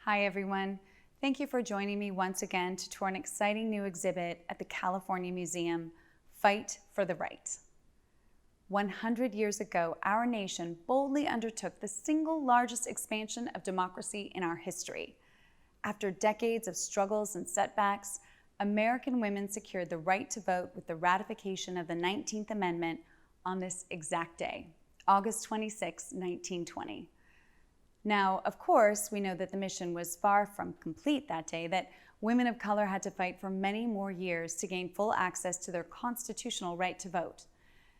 Hi everyone. Thank you for joining me once again to tour an exciting new exhibit at the California Museum, Fight for the Right. 100 years ago, our nation boldly undertook the single largest expansion of democracy in our history. After decades of struggles and setbacks, American women secured the right to vote with the ratification of the 19th Amendment on this exact day, August 26, 1920. Now, of course, we know that the mission was far from complete that day, that women of color had to fight for many more years to gain full access to their constitutional right to vote.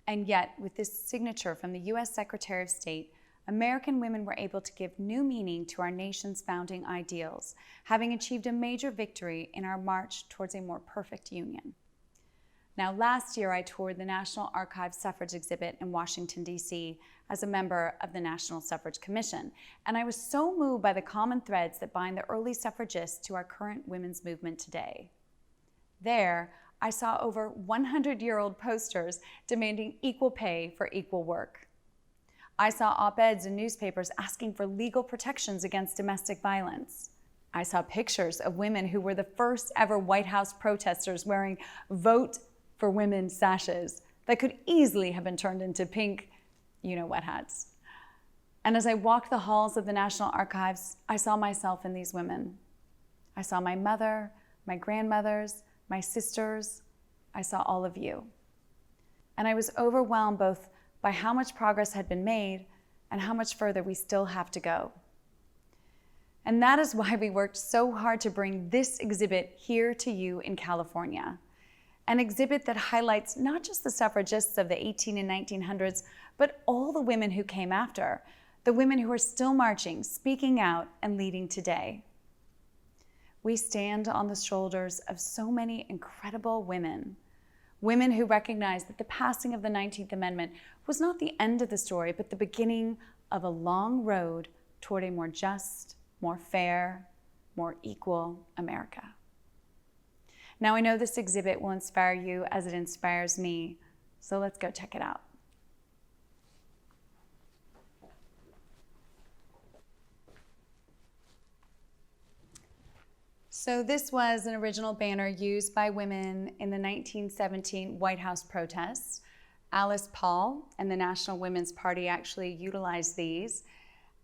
And yet, with this signature from the U.S. Secretary of State, American women were able to give new meaning to our nation's founding ideals, having achieved a major victory in our march towards a more perfect union. Now, last year I toured the National Archives Suffrage exhibit in Washington, D.C. as a member of the National Suffrage Commission, and I was so moved by the common threads that bind the early suffragists to our current women's movement today. There, I saw over 100-year-old posters demanding equal pay for equal work. I saw op-eds in newspapers asking for legal protections against domestic violence. I saw pictures of women who were the first ever White House protesters wearing "Vote for Women" sashes that could easily have been turned into pink you-know-what hats. And as I walked the halls of the National Archives, I saw myself in these women. I saw my mother, my grandmothers, my sisters. I saw all of you. And I was overwhelmed both by how much progress had been made and how much further we still have to go. And that is why we worked so hard to bring this exhibit here to you in California. An exhibit that highlights not just the suffragists of the 18 and 1900s, but all the women who came after, the women who are still marching, speaking out, and leading today. We stand on the shoulders of so many incredible women, women who recognize that the passing of the 19th Amendment was not the end of the story, but the beginning of a long road toward a more just, more fair, more equal America. Now, I know this exhibit will inspire you as it inspires me, so let's go check it out. So this was an original banner used by women in the 1917 White House protests. Alice Paul and the National Women's Party actually utilized these.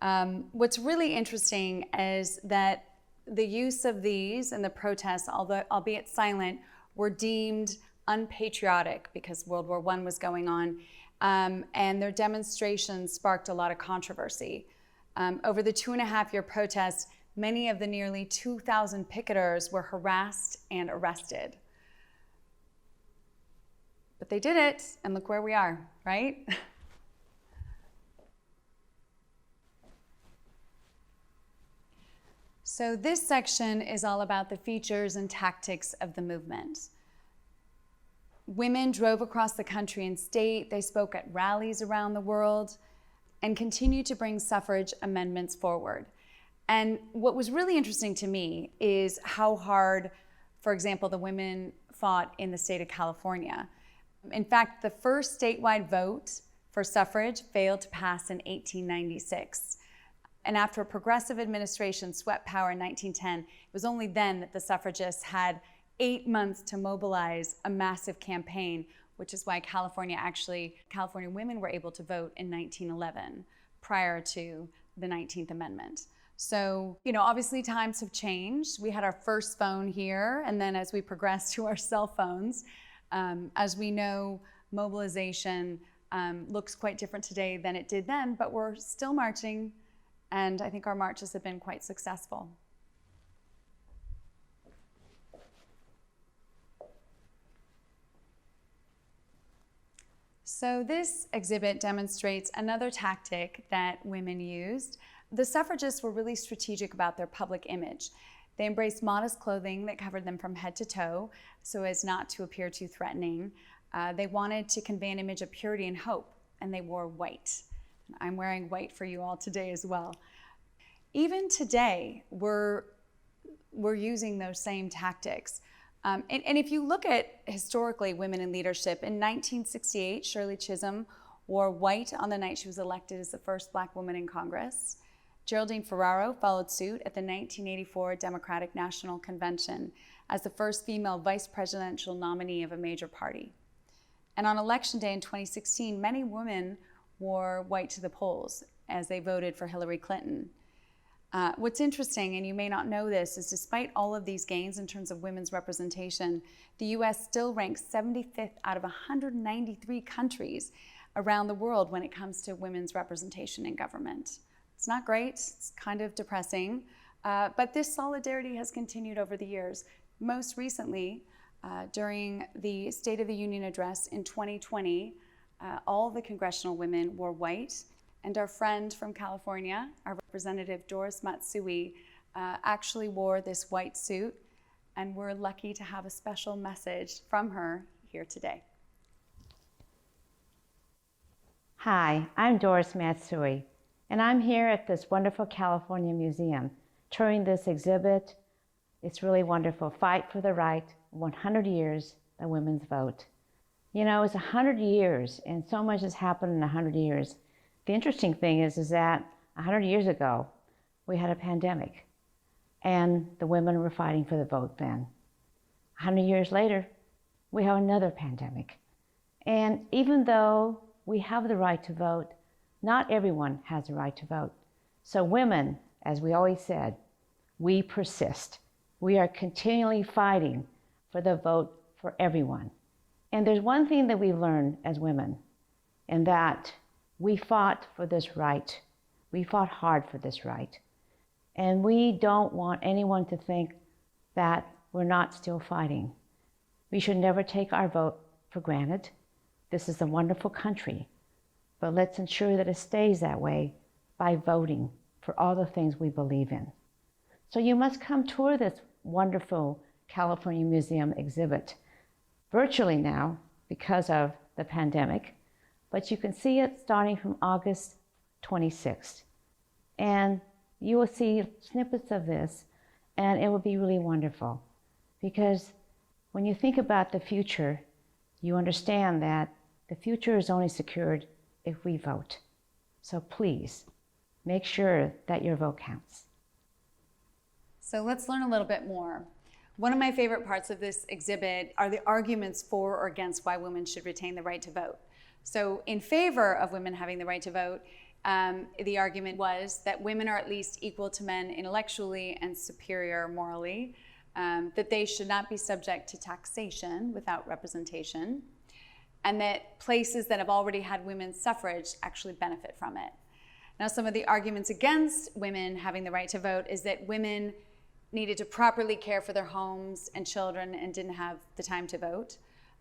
What's really interesting is that the use of these in the protests, although albeit silent, were deemed unpatriotic because World War I was going on, and their demonstrations sparked a lot of controversy. Over the 2.5-year protests, many of the nearly 2,000 picketers were harassed and arrested. But they did it, and look where we are, right? So this section is all about the features and tactics of the movement. Women drove across the country and state, they spoke at rallies around the world, and continued to bring suffrage amendments forward. And what was really interesting to me is how hard, for example, the women fought in the state of California. In fact, the first statewide vote for suffrage failed to pass in 1896. And after a progressive administration swept power in 1910, it was only then that the suffragists had 8 months to mobilize a massive campaign, which is why California women were able to vote in 1911, prior to the 19th Amendment. So, obviously times have changed. We had our first phone here, and then as we progressed to our cell phones, as we know, mobilization looks quite different today than it did then, but we're still marching. And I think our marches have been quite successful. So this exhibit demonstrates another tactic that women used. The suffragists were really strategic about their public image. They embraced modest clothing that covered them from head to toe so as not to appear too threatening. They wanted to convey an image of purity and hope, and they wore white. I'm wearing white for you all today as well. Even today, we're using those same tactics. And if you look at historically women in leadership, in 1968, Shirley Chisholm wore white on the night she was elected as the first Black woman in Congress. Geraldine Ferraro followed suit at the 1984 Democratic National Convention as the first female vice presidential nominee of a major party. And on Election Day in 2016, many women wore white to the polls as they voted for Hillary Clinton. What's interesting, and you may not know this, is despite all of these gains in terms of women's representation, the US still ranks 75th out of 193 countries around the world when it comes to women's representation in government. It's not great, it's kind of depressing, but this solidarity has continued over the years. Most recently, during the State of the Union address in 2020, all the congressional women wore white, and our friend from California, our representative Doris Matsui, actually wore this white suit, and we're lucky to have a special message from her here today. Hi, I'm Doris Matsui, and I'm here at this wonderful California museum touring this exhibit. It's really wonderful. Fight for the Right, 100 Years, the Women's Vote. You know, it's 100 years, and so much has happened in 100 years. The interesting thing is that 100 years ago, we had a pandemic, and the women were fighting for the vote then. 100 years later, we have another pandemic. And even though we have the right to vote, not everyone has the right to vote. So women, as we always said, we persist. We are continually fighting for the vote for everyone. And there's one thing that we've learned as women, and that we fought for this right. We fought hard for this right. And we don't want anyone to think that we're not still fighting. We should never take our vote for granted. This is a wonderful country, but let's ensure that it stays that way by voting for all the things we believe in. So you must come tour this wonderful California Museum exhibit, virtually now because of the pandemic, but you can see it starting from August 26th. And you will see snippets of this, and it will be really wonderful. Because when you think about the future, you understand that the future is only secured if we vote. So please, make sure that your vote counts. So let's learn a little bit more. One of my favorite parts of this exhibit are the arguments for or against why women should retain the right to vote. So in favor of women having the right to vote, the argument was that women are at least equal to men intellectually and superior morally, that they should not be subject to taxation without representation, and that places that have already had women's suffrage actually benefit from it. Now, some of the arguments against women having the right to vote is that women needed to properly care for their homes and children and didn't have the time to vote,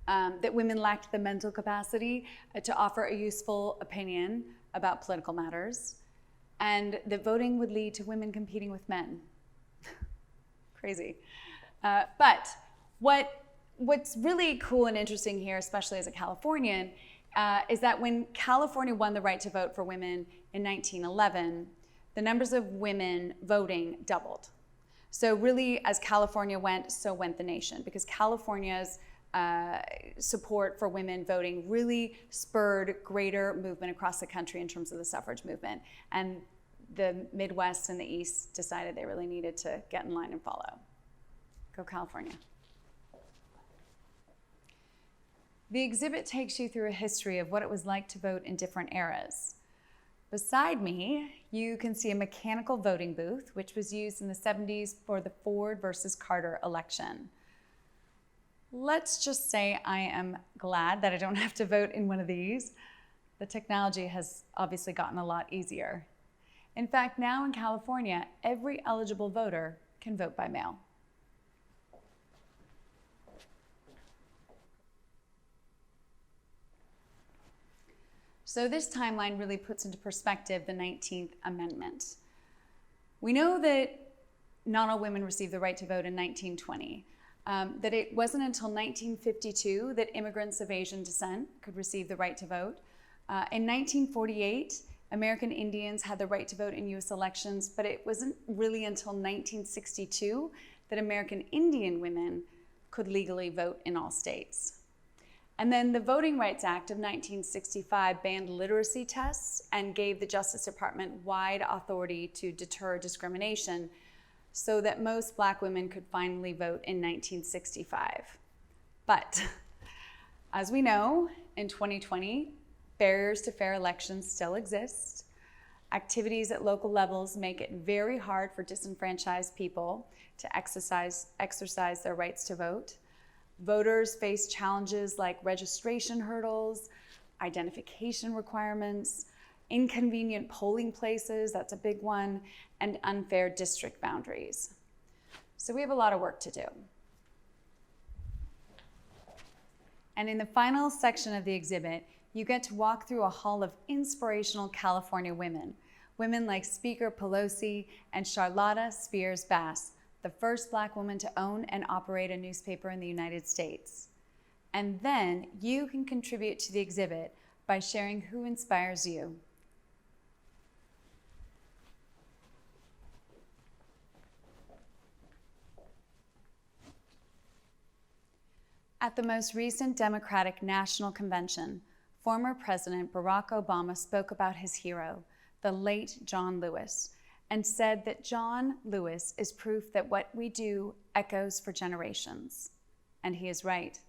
that women lacked the mental capacity to offer a useful opinion about political matters, and that voting would lead to women competing with men. Crazy. But what's really cool and interesting here, especially as a Californian, is that when California won the right to vote for women in 1911, the numbers of women voting doubled. So really, as California went, so went the nation, because California's support for women voting really spurred greater movement across the country in terms of the suffrage movement. And the Midwest and the East decided they really needed to get in line and follow. Go California. The exhibit takes you through a history of what it was like to vote in different eras. Beside me, you can see a mechanical voting booth, which was used in the 70s for the Ford versus Carter election. Let's just say I am glad that I don't have to vote in one of these. The technology has obviously gotten a lot easier. In fact, now in California, every eligible voter can vote by mail. So this timeline really puts into perspective the 19th Amendment. We know that not all women received the right to vote in 1920, that it wasn't until 1952 that immigrants of Asian descent could receive the right to vote. In 1948, American Indians had the right to vote in US elections, but it wasn't really until 1962 that American Indian women could legally vote in all states. And then the Voting Rights Act of 1965 banned literacy tests and gave the Justice Department wide authority to deter discrimination so that most Black women could finally vote in 1965. But as we know, in 2020, barriers to fair elections still exist. Activities at local levels make it very hard for disenfranchised people to exercise their rights to vote. Voters face challenges like registration hurdles, identification requirements, inconvenient polling places, that's a big one, and unfair district boundaries. So we have a lot of work to do. And in the final section of the exhibit, you get to walk through a hall of inspirational California women. Women like Speaker Pelosi and Charlotta Spears Bass, the first Black woman to own and operate a newspaper in the United States. And then you can contribute to the exhibit by sharing who inspires you. At the most recent Democratic National Convention, former President Barack Obama spoke about his hero, the late John Lewis, and said that John Lewis is proof that what we do echoes for generations. And he is right.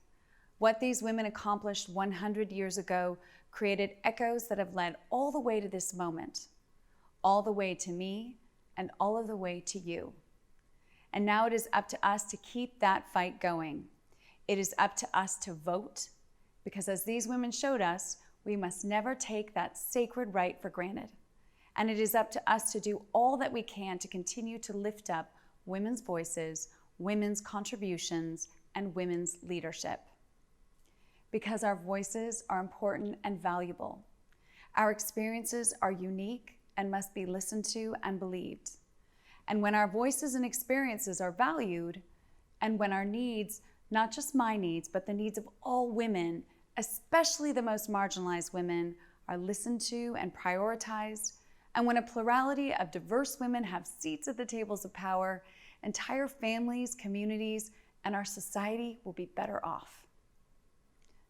What these women accomplished 100 years ago created echoes that have led all the way to this moment, all the way to me, and all of the way to you. And now it is up to us to keep that fight going. It is up to us to vote, because as these women showed us, we must never take that sacred right for granted. And it is up to us to do all that we can to continue to lift up women's voices, women's contributions, and women's leadership. Because our voices are important and valuable. Our experiences are unique and must be listened to and believed. And when our voices and experiences are valued, and when our needs, not just my needs, but the needs of all women, especially the most marginalized women, are listened to and prioritized, and when a plurality of diverse women have seats at the tables of power, entire families, communities, and our society will be better off.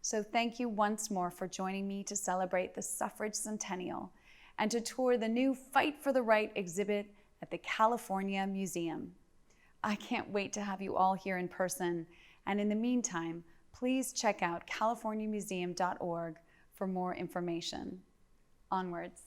So thank you once more for joining me to celebrate the suffrage centennial and to tour the new Fight for the Right exhibit at the California Museum. I can't wait to have you all here in person. And in the meantime, please check out californiamuseum.org for more information. Onwards.